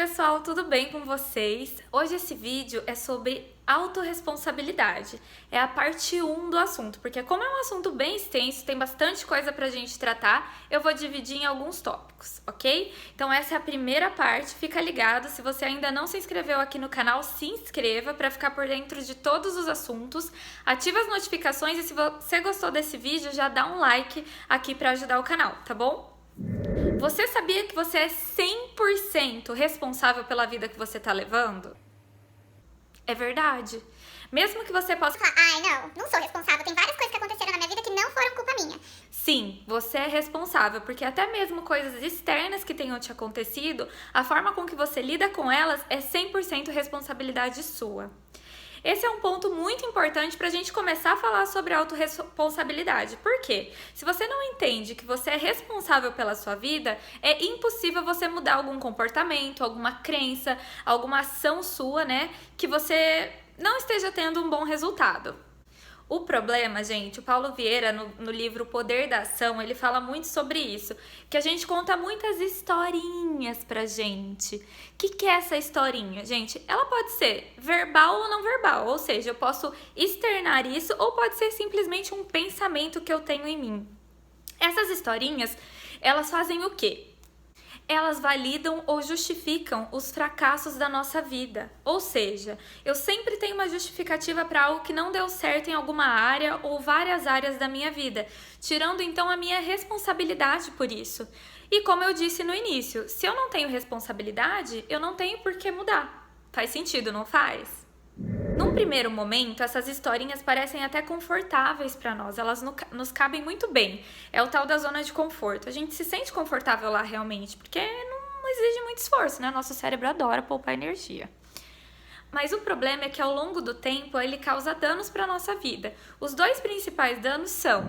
pessoal, tudo bem com vocês? Hoje esse vídeo é sobre autorresponsabilidade. É a parte 1 do assunto, porque como é um assunto bem extenso, tem bastante coisa pra gente tratar, eu vou dividir em alguns tópicos, ok? Então essa é a primeira parte, fica ligado. Se você ainda não se inscreveu aqui no canal, se inscreva para ficar por dentro de todos os assuntos. Ativa as notificações e se você gostou desse vídeo, já dá um like aqui para ajudar o canal, tá bom? Você sabia que você é 100% responsável pela vida que você tá levando? É verdade. Mesmo que você possa falar, ai, não sou responsável, tem várias coisas que aconteceram na minha vida que não foram culpa minha. Sim, você é responsável, porque até mesmo coisas externas que tenham te acontecido, a forma com que você lida com elas é 100% responsabilidade sua. Esse é um ponto muito importante para a gente começar a falar sobre autorresponsabilidade. Por quê? Se você não entende que você é responsável pela sua vida, é impossível você mudar algum comportamento, alguma crença, alguma ação sua, né? Que você não esteja tendo um bom resultado. O problema, gente, o Paulo Vieira, no livro O Poder da Ação, ele fala muito sobre isso, que a gente conta muitas historinhas pra gente. O que é essa historinha? Gente, ela pode ser verbal ou não verbal, ou seja, eu posso externar isso ou pode ser simplesmente um pensamento que eu tenho em mim. Essas historinhas, elas fazem o quê? Elas validam ou justificam os fracassos da nossa vida. Ou seja, eu sempre tenho uma justificativa para algo que não deu certo em alguma área ou várias áreas da minha vida, tirando então a minha responsabilidade por isso. E como eu disse no início, se eu não tenho responsabilidade, eu não tenho por que mudar. Faz sentido, não faz? Num primeiro momento, essas historinhas parecem até confortáveis para nós, elas nos cabem muito bem. É o tal da zona de conforto. A gente se sente confortável lá realmente, porque não exige muito esforço, né? Nosso cérebro adora poupar energia. Mas o problema é que ao longo do tempo ele causa danos para nossa vida. Os dois principais danos são: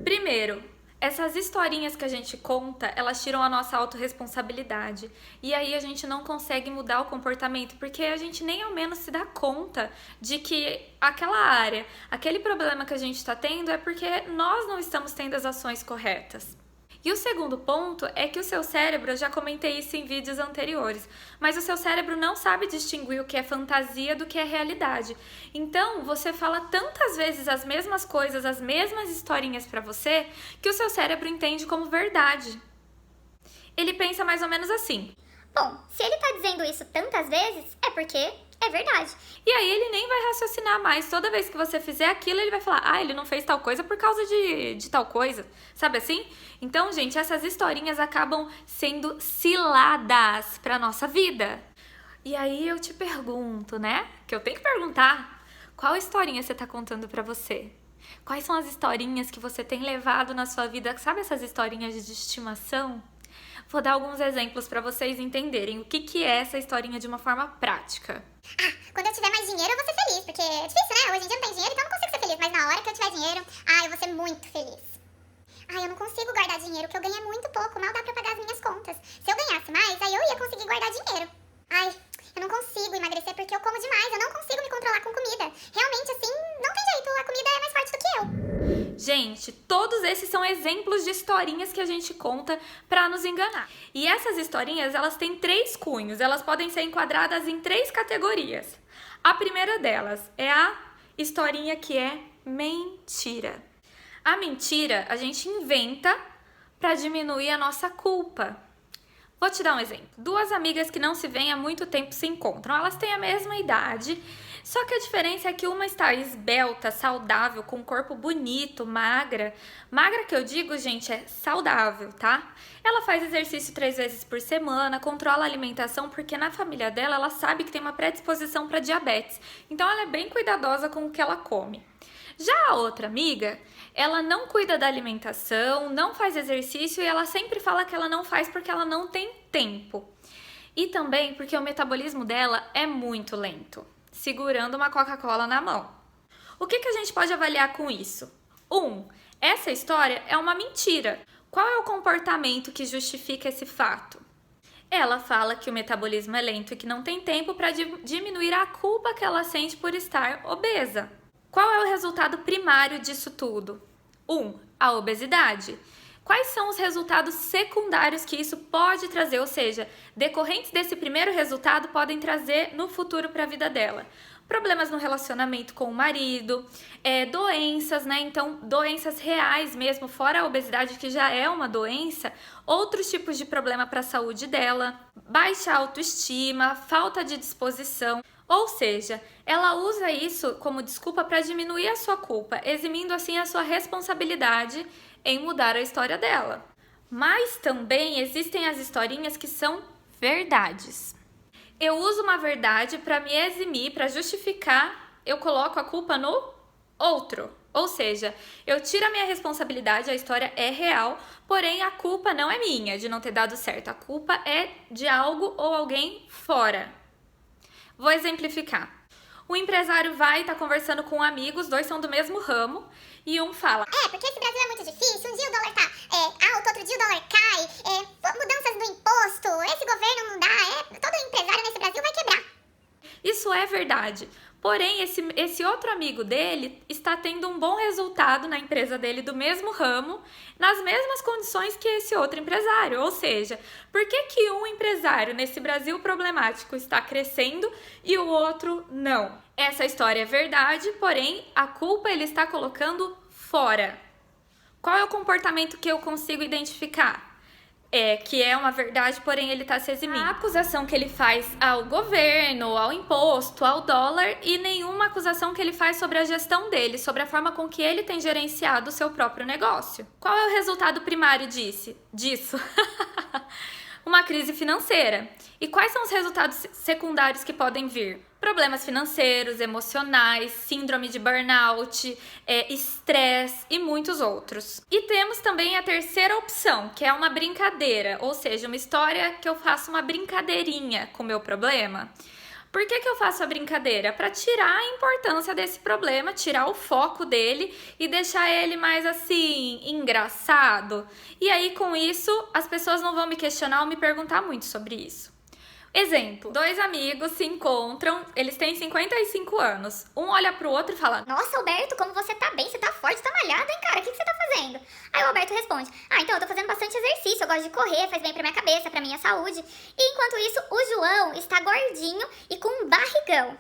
primeiro, essas historinhas que a gente conta, elas tiram a nossa autorresponsabilidade. E aí a gente não consegue mudar o comportamento, porque a gente nem ao menos se dá conta de que aquela área, aquele problema que a gente está tendo é porque nós não estamos tendo as ações corretas. E o segundo ponto é que o seu cérebro, eu já comentei isso em vídeos anteriores, mas o seu cérebro não sabe distinguir o que é fantasia do que é realidade. Então, você fala tantas vezes as mesmas coisas, as mesmas historinhas pra você, que o seu cérebro entende como verdade. Ele pensa mais ou menos assim: bom, se ele tá dizendo isso tantas vezes, é porque é verdade. E aí ele nem vai raciocinar mais. Toda vez que você fizer aquilo, ele vai falar: ele não fez tal coisa por causa de tal coisa. Sabe assim? Então, gente, essas historinhas acabam sendo ciladas pra nossa vida. E aí eu te pergunto, né? Que eu tenho que perguntar: qual historinha você tá contando pra você? Quais são as historinhas que você tem levado na sua vida? Sabe essas historinhas de estimação? Vou dar alguns exemplos para vocês entenderem o que é essa historinha de uma forma prática. Quando eu tiver mais dinheiro eu vou ser feliz, porque é difícil, né? Hoje em dia não tem dinheiro, então eu não consigo ser feliz. Mas na hora que eu tiver dinheiro, eu vou ser muito feliz. Eu não consigo guardar dinheiro, porque eu ganho muito pouco, mal dá pra pagar as minhas contas. Se eu ganhasse mais, aí eu ia conseguir guardar dinheiro. Eu não consigo emagrecer porque eu como demais, eu não consigo me controlar com comida. Realmente, assim, não tem jeito, a comida é mais forte do que eu. Gente, todos esses são exemplos de historinhas que a gente conta pra nos enganar. E essas historinhas, elas têm 3 cunhos, elas podem ser enquadradas em 3 categorias. A primeira delas é a historinha que é mentira. A mentira a gente inventa pra diminuir a nossa culpa. Vou te dar um exemplo. 2 amigas que não se veem há muito tempo se encontram. Elas têm a mesma idade, só que a diferença é que uma está esbelta, saudável, com um corpo bonito, magra. Magra que eu digo, gente, é saudável, tá? Ela faz exercício 3 vezes por semana, controla a alimentação, porque na família dela ela sabe que tem uma predisposição para diabetes. Então ela é bem cuidadosa com o que ela come. Já a outra amiga, ela não cuida da alimentação, não faz exercício e ela sempre fala que ela não faz porque ela não tem tempo. E também porque o metabolismo dela é muito lento, segurando uma Coca-Cola na mão. O que a gente pode avaliar com isso? 1. Essa história é uma mentira. Qual é o comportamento que justifica esse fato? Ela fala que o metabolismo é lento e que não tem tempo para diminuir a culpa que ela sente por estar obesa. Qual é o resultado primário disso tudo? 1. A obesidade. Quais são os resultados secundários que isso pode trazer? Ou seja, decorrentes desse primeiro resultado podem trazer no futuro para a vida dela. Problemas no relacionamento com o marido, doenças, né? Então, doenças reais mesmo, fora a obesidade, que já é uma doença, outros tipos de problema para a saúde dela, baixa autoestima, falta de disposição. Ou seja, ela usa isso como desculpa para diminuir a sua culpa, eximindo assim a sua responsabilidade em mudar a história dela. Mas também existem as historinhas que são verdades. Eu uso uma verdade para me eximir, para justificar, eu coloco a culpa no outro. Ou seja, eu tiro a minha responsabilidade, a história é real, porém a culpa não é minha de não ter dado certo. A culpa é de algo ou alguém fora. Vou exemplificar. O empresário vai estar conversando com um amigo, os dois são do mesmo ramo, e um fala: porque esse Brasil é muito difícil, um dia o dólar tá alto, outro dia o dólar cai, mudanças no imposto, esse governo não dá, todo empresário nesse Brasil vai quebrar. Isso é verdade. Porém, esse outro amigo dele está tendo um bom resultado na empresa dele do mesmo ramo, nas mesmas condições que esse outro empresário. Ou seja, por que um empresário nesse Brasil problemático está crescendo e o outro não? Essa história é verdade, porém a culpa ele está colocando fora. Qual é o comportamento que eu consigo identificar? Que é uma verdade, porém ele está se eximindo. A acusação que ele faz ao governo, ao imposto, ao dólar, e nenhuma acusação que ele faz sobre a gestão dele, sobre a forma com que ele tem gerenciado o seu próprio negócio. Qual é o resultado primário disso? Uma crise financeira. E quais são os resultados secundários que podem vir? Problemas financeiros, emocionais, síndrome de burnout, estresse e muitos outros. E temos também a terceira opção, que é uma brincadeira, ou seja, uma história que eu faço uma brincadeirinha com o meu problema. Por que eu faço a brincadeira? Para tirar a importância desse problema, tirar o foco dele e deixar ele mais assim, engraçado. E aí com isso, as pessoas não vão me questionar ou me perguntar muito sobre isso. Exemplo, dois amigos se encontram, eles têm 55 anos. Um olha pro outro e fala: Nossa, Alberto, como você tá bem, você tá forte, tá malhado, hein, cara? O que você tá fazendo? Aí o Alberto responde: então eu tô fazendo bastante exercício, eu gosto de correr, faz bem pra minha cabeça, pra minha saúde. E enquanto isso, o João está gordinho e com um barrigão.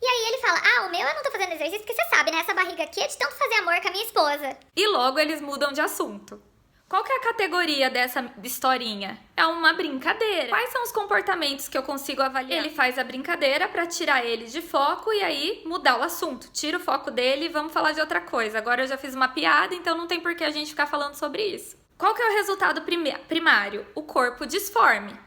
E aí ele fala: o meu eu não tô fazendo exercício porque você sabe, né? Essa barriga aqui é de tanto fazer amor com a minha esposa. E logo eles mudam de assunto. Qual que é a categoria dessa historinha? É uma brincadeira. Quais são os comportamentos que eu consigo avaliar? Ele faz a brincadeira para tirar ele de foco e aí mudar o assunto. Tira o foco dele e vamos falar de outra coisa. Agora eu já fiz uma piada, então não tem por que a gente ficar falando sobre isso. Qual que é o resultado primário? O corpo disforme.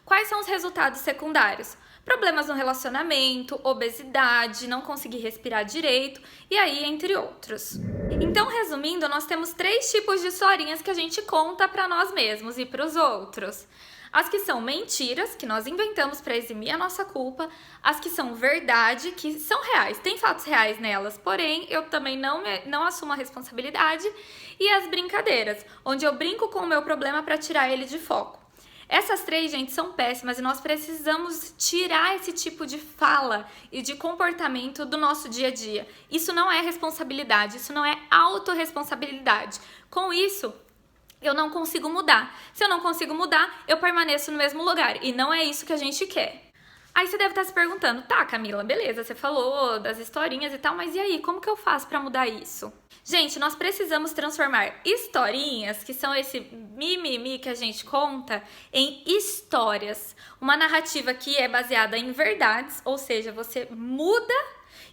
Quais são os resultados secundários? Problemas no relacionamento, obesidade, não conseguir respirar direito e aí entre outros. Então, resumindo, nós temos 3 tipos de historinhas que a gente conta para nós mesmos e para os outros. As que são mentiras, que nós inventamos para eximir a nossa culpa, as que são verdade, que são reais, tem fatos reais nelas, porém eu também não assumo a responsabilidade, e as brincadeiras, onde eu brinco com o meu problema para tirar ele de foco. Essas 3, gente, são péssimas e nós precisamos tirar esse tipo de fala e de comportamento do nosso dia a dia. Isso não é responsabilidade, isso não é autorresponsabilidade. Com isso, eu não consigo mudar. Se eu não consigo mudar, eu permaneço no mesmo lugar e não é isso que a gente quer. Aí você deve estar se perguntando: tá, Camila, beleza, você falou das historinhas e tal, mas e aí, como que eu faço para mudar isso? Gente, nós precisamos transformar historinhas, que são esse mimimi que a gente conta, em histórias. Uma narrativa que é baseada em verdades, ou seja, você muda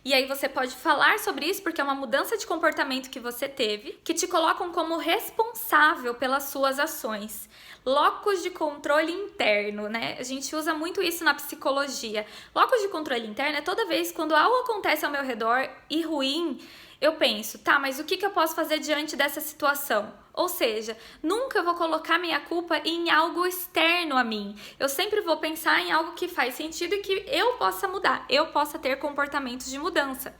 e aí você pode falar sobre isso porque é uma mudança de comportamento que você teve, que te colocam como responsável pelas suas ações. Locus de controle interno, né? A gente usa muito isso na psicologia. Locus de controle interno é toda vez quando algo acontece ao meu redor e ruim, eu penso: tá, mas o que eu posso fazer diante dessa situação? Ou seja, nunca eu vou colocar minha culpa em algo externo a mim. Eu sempre vou pensar em algo que faz sentido e que eu possa mudar, eu possa ter comportamentos de mudança.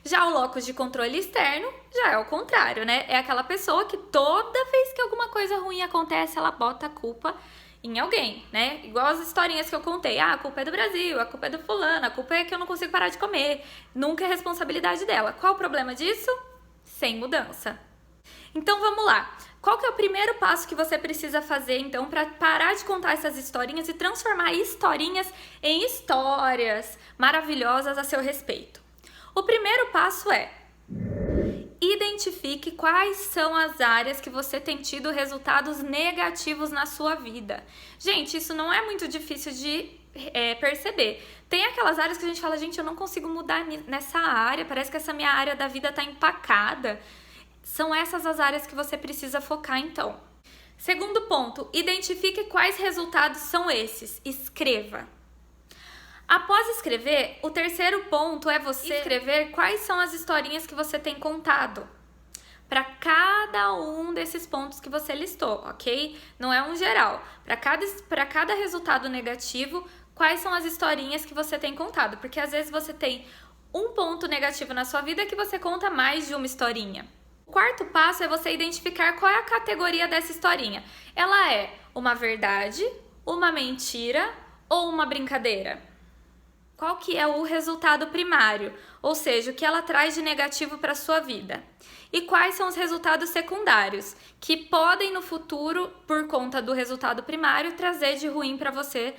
Já o locus de controle externo já é o contrário, né? É aquela pessoa que toda vez que alguma coisa ruim acontece, ela bota a culpa em alguém, né? Igual as historinhas que eu contei: a culpa é do Brasil, a culpa é do fulano, a culpa é que eu não consigo parar de comer. Nunca é responsabilidade dela. Qual o problema disso? Sem mudança. Então vamos lá. Qual que é o primeiro passo que você precisa fazer, então, para parar de contar essas historinhas e transformar historinhas em histórias maravilhosas a seu respeito? O primeiro passo é: identifique quais são as áreas que você tem tido resultados negativos na sua vida. Gente, isso não é muito difícil de perceber. Tem aquelas áreas que a gente fala, gente, eu não consigo mudar nessa área, parece que essa minha área da vida tá empacada. São essas as áreas que você precisa focar, então. Segundo ponto, identifique quais resultados são esses. Escreva. Após escrever, o terceiro ponto é você escrever quais são as historinhas que você tem contado para cada um desses pontos que você listou, ok? Não é um geral. Para cada resultado negativo, quais são as historinhas que você tem contado? Porque às vezes você tem um ponto negativo na sua vida que você conta mais de uma historinha. O quarto passo é você identificar qual é a categoria dessa historinha. Ela é uma verdade, uma mentira ou uma brincadeira? Qual que é o resultado primário? Ou seja, o que ela traz de negativo para a sua vida? E quais são os resultados secundários, que podem no futuro, por conta do resultado primário, trazer de ruim para você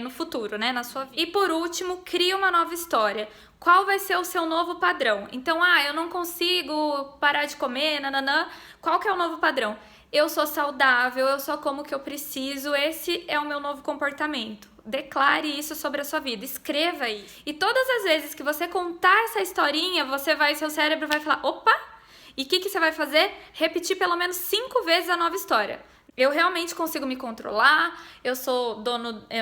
no futuro, né, na sua vida. E por último, crie uma nova história. Qual vai ser o seu novo padrão? Então, eu não consigo parar de comer, nananã. Qual que é o novo padrão? Eu sou saudável, eu só como o que eu preciso, esse é o meu novo comportamento. Declare isso sobre a sua vida, escreva isso. E todas as vezes que você contar essa historinha, seu cérebro vai falar, opa! E o que você vai fazer? Repetir pelo menos 5 vezes a nova história. Eu realmente consigo me controlar, eu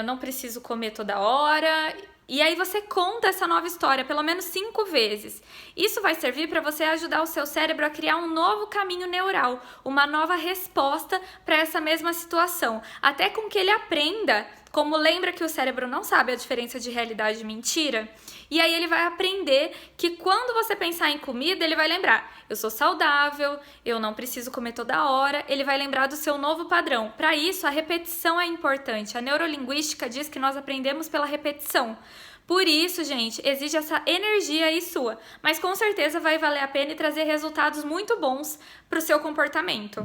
não preciso comer toda hora. E aí você conta essa nova história pelo menos 5 vezes. Isso vai servir para você ajudar o seu cérebro a criar um novo caminho neural, uma nova resposta para essa mesma situação, até com que ele aprenda. Como lembra que o cérebro não sabe a diferença de realidade e mentira, e aí ele vai aprender que quando você pensar em comida, ele vai lembrar, eu sou saudável, eu não preciso comer toda hora, ele vai lembrar do seu novo padrão. Para isso, a repetição é importante. A neurolinguística diz que nós aprendemos pela repetição. Por isso, gente, exige essa energia aí sua, mas com certeza vai valer a pena e trazer resultados muito bons para o seu comportamento.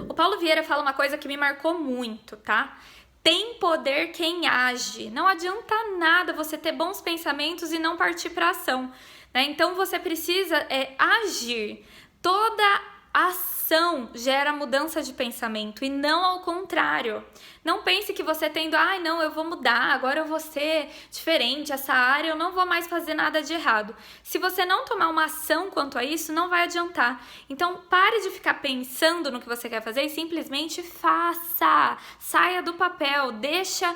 O Paulo Vieira fala uma coisa que me marcou muito, tá? Tem poder quem age. Não adianta nada você ter bons pensamentos e não partir para ação, né? Então você precisa agir. Toda ação gera mudança de pensamento e não ao contrário. Não pense que você tendo, não, eu vou mudar, agora eu vou ser diferente, essa área eu não vou mais fazer nada de errado. Se você não tomar uma ação quanto a isso, não vai adiantar. Então pare de ficar pensando no que você quer fazer e simplesmente faça. Saia do papel, deixa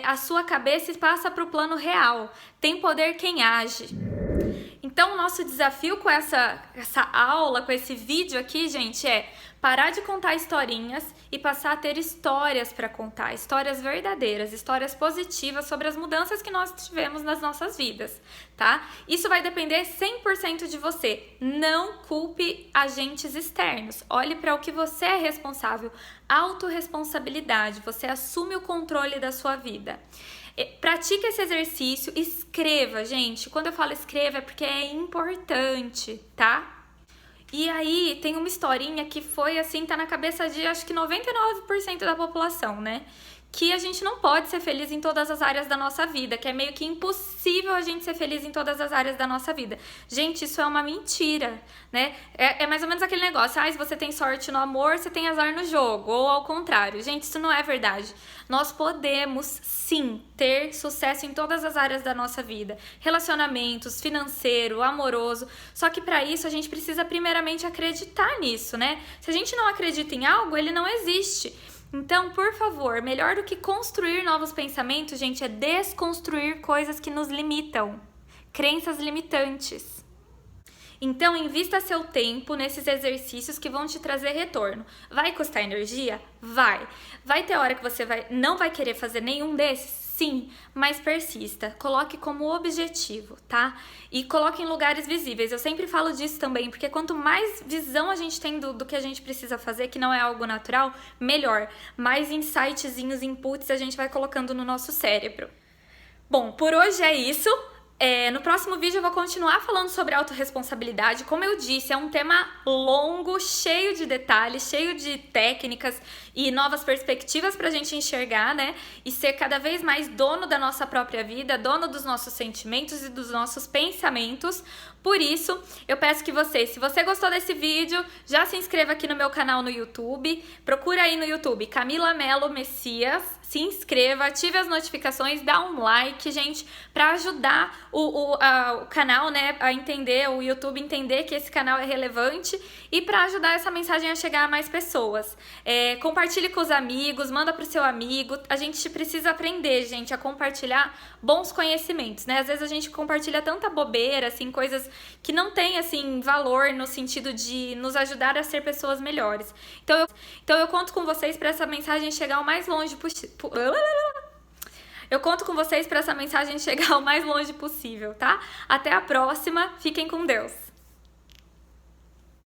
a sua cabeça e passa para o plano real. Tem poder quem age. Então, o nosso desafio com essa aula, com esse vídeo aqui, gente, é parar de contar historinhas e passar a ter histórias para contar, histórias verdadeiras, histórias positivas sobre as mudanças que nós tivemos nas nossas vidas, tá? Isso vai depender 100% de você. Não culpe agentes externos. Olhe para o que você é responsável. Autorresponsabilidade. Você assume o controle da sua vida. Pratique esse exercício, escreva, gente. Quando eu falo escreva é porque é importante, tá? E aí tem uma historinha que foi assim, tá na cabeça de acho que 99% da população, né? Que a gente não pode ser feliz em todas as áreas da nossa vida, que é meio que impossível a gente ser feliz em todas as áreas da nossa vida. Gente, isso é uma mentira, né? É mais ou menos aquele negócio, se você tem sorte no amor, você tem azar no jogo, ou ao contrário. Gente, isso não é verdade. Nós podemos, sim, ter sucesso em todas as áreas da nossa vida. Relacionamentos, financeiro, amoroso. Só que para isso a gente precisa primeiramente acreditar nisso, né? Se a gente não acredita em algo, ele não existe. Então, por favor, melhor do que construir novos pensamentos, gente, é desconstruir coisas que nos limitam, crenças limitantes. Então, invista seu tempo nesses exercícios que vão te trazer retorno. Vai custar energia? Vai. Vai ter hora que você não vai querer fazer nenhum desses? Sim, mas persista. Coloque como objetivo, tá? E coloque em lugares visíveis. Eu sempre falo disso também, porque quanto mais visão a gente tem do que a gente precisa fazer, que não é algo natural, melhor. Mais insightzinhos, inputs a gente vai colocando no nosso cérebro. Bom, por hoje é isso. No próximo vídeo eu vou continuar falando sobre autorresponsabilidade. Como eu disse, é um tema longo, cheio de detalhes, cheio de técnicas e novas perspectivas pra gente enxergar, né? E ser cada vez mais dono da nossa própria vida, dono dos nossos sentimentos e dos nossos pensamentos. Por isso, eu peço que você, se você gostou desse vídeo, já se inscreva aqui no meu canal no YouTube. Procura aí no YouTube Camila Mello Messias. Se inscreva, ative as notificações, dá um like, gente, para ajudar o canal, né, a entender, o YouTube entender que esse canal é relevante e para ajudar essa mensagem a chegar a mais pessoas. Compartilhe com os amigos, manda pro seu amigo. A gente precisa aprender, gente, a compartilhar bons conhecimentos, né? Às vezes a gente compartilha tanta bobeira, assim, coisas que não tem, assim, valor no sentido de nos ajudar a ser pessoas melhores. Então eu conto com vocês para essa mensagem chegar o mais longe possível. Eu conto com vocês para essa mensagem chegar o mais longe possível, tá? Até a próxima. Fiquem com Deus.